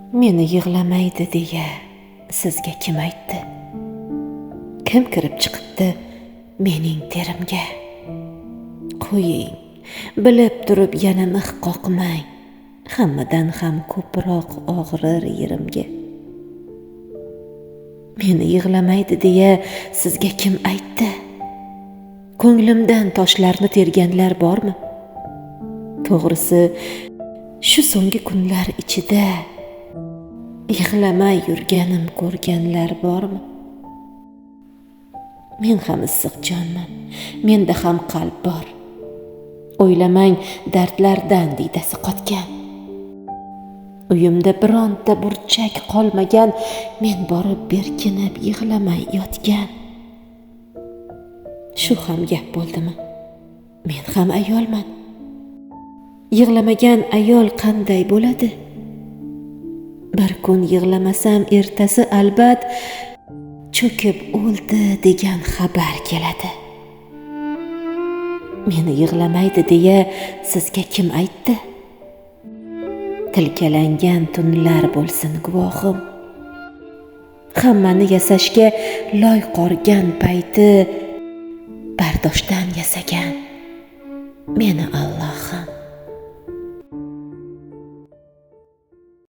Meni yig'lamaydi deya sizga kim aytdi? Kim kirib chiqibdi mening terimga? Qo'ying, bilib turib yana mix qoqmang, hammadan ham ko'proq og'rir yerimga. Meni yig'lamaydi deya sizga kim aytdi? Ko'nglimdan toshlarni terganlar bormi? To'g'risi, shu so'nggi kunlar ichida yig'lamay yurganim ko'rganlar bormi? Men ham issiq jonman, menda ham qalb bor. O'ylamang, dardlardan diydasi qotgan. Uyimda bironta burchak qolmagan, men borib berkinib yig'lamay yotgan. Shu ham gap bo'ldimi? Men ham ayolman. Yig'lamagan ayol qanday bo'ladi? Bir kun yig'lamasam, ertasi albat cho'kib o'ldi degan xabar keladi. Meni yig'lamaydi deya sizga kim aytdi? Tilkalangan tunlar bo'lsin guvohim. Hammani yasashga loy qorgan payti bardoshdan yasagan meni